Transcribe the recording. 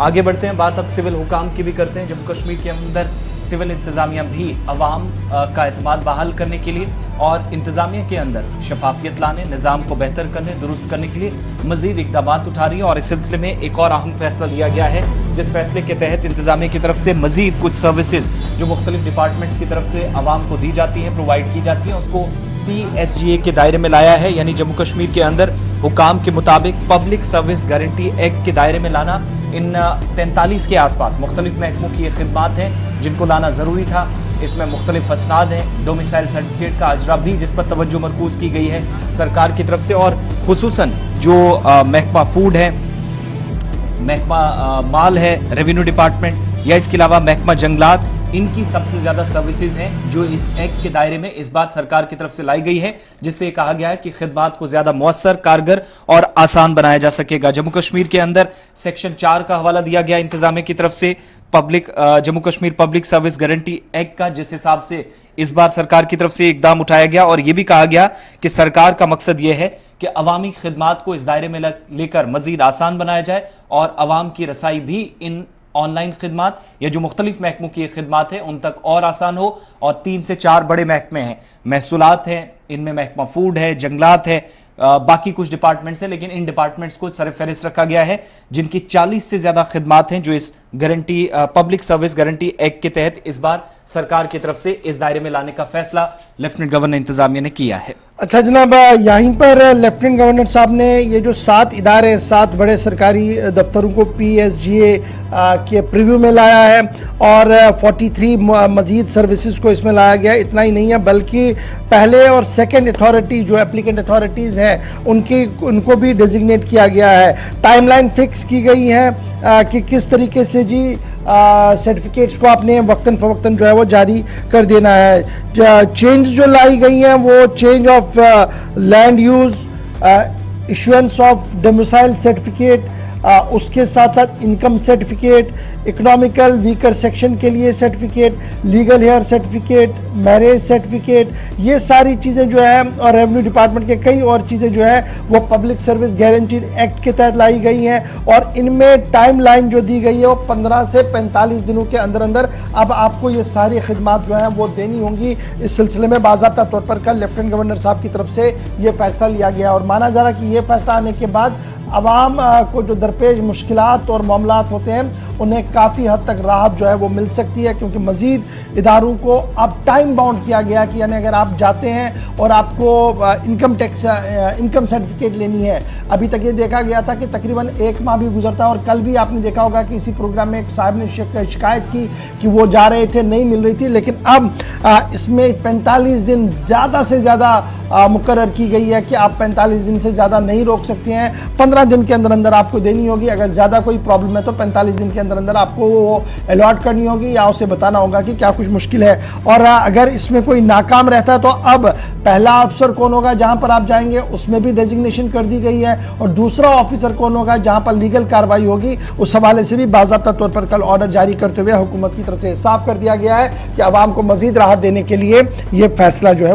आगे बढ़ते हैं, बात अब सिविल हुकाम की भी करते हैं। जम्मू कश्मीर के अंदर सिविल इंतजामिया भी अवाम का एतमाद बहाल करने के लिए और इंतजामिया के अंदर शफाफियत लाने, निज़ाम को बेहतर करने, दुरुस्त करने के लिए मजीद इकदाम उठा रही है। और इस सिलसिले में एक और अहम फैसला लिया गया है, जिस फैसले के तहत इंतजामिया की तरफ से मजीद कुछ सर्विसेज जो मुख्तलिफ डिपार्टमेंट्स की तरफ से अवाम को दी जाती हैं, प्रोवाइड की जाती हैं, उसको PSGA के दायरे में लाया है। यानी जम्मू कश्मीर के अंदर हुकाम के मुताबिक पब्लिक सर्विस गारंटी एक्ट के दायरे में लाना। इन 43 के आसपास मुख्तलिफ महकमों की ये खिदमात हैं जिनको लाना ज़रूरी था। इसमें मुख्तलिफ असनाद हैं, डोमिसाइल सर्टिफिकेट का अजरा भी जिस पर तवज्जो मरकूज़ की गई है सरकार की तरफ से, और खुसूसन जो महकमा फूड है, महकमा माल है, रेवेन्यू डिपार्टमेंट, या इसके अलावा महकमा जंगलात, इनकी सबसे ज्यादा सर्विसेज हैं जो इस एक्ट के दायरे में इस बार सरकार की तरफ से लाई गई है, जिससे कहा गया है कि खिदमात को ज्यादा मुअस्सर, कारगर और आसान बनाया जा सकेगा। जम्मू कश्मीर के अंदर सेक्शन 4 का हवाला दिया गया इंतजामिया की तरफ से Jammu Kashmir public service guarantee act का, जिस हिसाब से इस बार सरकार की तरफ से इकदाम उठाया गया। और यह भी कहा गया कि सरकार का मकसद यह है कि अवामी खिदमात को इस दायरे में लेकर मजीद आसान बनाया जाए और अवाम की रसाई भी इन ऑनलाइन खिदमात या जो मुख्तलिफ महकमों की खिदमात है उन तक और आसान हो। और 3 से 4 बड़े महकमे हैं, महसूलात हैं, इनमें महकमा फूड है, जंगलात है, बाकी कुछ डिपार्टमेंट्स हैं, लेकिन इन डिपार्टमेंट्स को सरफहरिस्त रखा गया है जिनकी 40 से ज्यादा खिदमात हैं जो इस guarantee public service guarantee act के तहत इस बार सरकार की तरफ से इस दायरे में लाने का फैसला लेफ्टिनेंट गवर्नर इंतजामिया ने किया है। अच्छा जनाब, यहीं पर लेफ्टिनेंट गवर्नर साहब ने ये जो 7 इदारे, 7 बड़े सरकारी दफ्तरों को PSGA के प्रीव्यू में लाया है और 43 मजीद सर्विसेज को इसमें लाया गया। इतना ही नहीं है बल्कि पहले और सेकंड अथॉरिटी जो एप्लीकेंट अथॉरिटीज़ हैं उनको भी डेजिग्नेट किया गया है। टाइमलाइन फिक्स की गई है कि किस तरीके से जी सर्टिफिकेट्स को आपने वक्तन फवक्तन जो है वो जारी कर देना है। चेंज जो लाई गई हैं वो change of land use, issuance of domicile certificate, उसके साथ साथ income certificate, economical weaker section के लिए certificate, legal heir certificate, marriage certificate, ये सारी चीज़ें जो है और रेवेन्यू डिपार्टमेंट के कई और चीज़ें जो है वो पब्लिक सर्विस गारंटी एक्ट के तहत लाई गई हैं। और इनमें टाइम लाइन जो दी गई है वो 15 से 45 दिनों के अंदर अंदर अब आपको ये सारी खिदमात जो हैं वो देनी होंगी। इस सिलसिले में बाज़ाब्ता तौर पर कल लेफ्टिनेंट गवर्नर साहब की तरफ से ये फैसला लिया गया और माना जा रहा है कि ये फैसला आने के बाद अवाम को जो दरपेश मुश्किलात और मामलात होते हैं उन्हें काफ़ी हद तक राहत जो है वो मिल सकती है, क्योंकि मज़ीद इदारों को अब टाइम बाउंड किया गया कि यानी अगर आप जाते हैं और आपको इनकम सर्टिफिकेट लेनी है, अभी तक ये देखा गया था कि तकरीबन 1 माह भी गुजरता है। और कल भी आपने देखा होगा कि इसी प्रोग्राम में एक साहब ने शिकायत की कि वो जा रहे थे, नहीं मिल रही थी, लेकिन अब इसमें 45 दिन ज़्यादा से ज़्यादा मुकर्रर की गई है कि आप 45 दिन से ज़्यादा नहीं रोक सकते हैं, 15 दिन के अंदर अंदर आपको देनी होगी। अगर ज़्यादा कोई प्रॉब्लम है तो 45 दिन के अंदर अंदर आपको वो अलॉट करनी होगी या उसे बताना होगा कि क्या कुछ मुश्किल है। और अगर इसमें कोई नाकाम रहता है तो अब पहला अफसर कौन होगा जहां पर आप जाएंगे उसमें भी डेजिग्नेशन कर दी गई है, और दूसरा ऑफिसर कौन होगा जहां पर लीगल कार्रवाई होगी उस हवाले से भी बाज़ाब्ता तौर पर कल ऑर्डर जारी करते हुए हुकूमत की तरफ से साफ कर दिया गया है कि अवाम को मजीद राहत देने के लिए ये फैसला जो है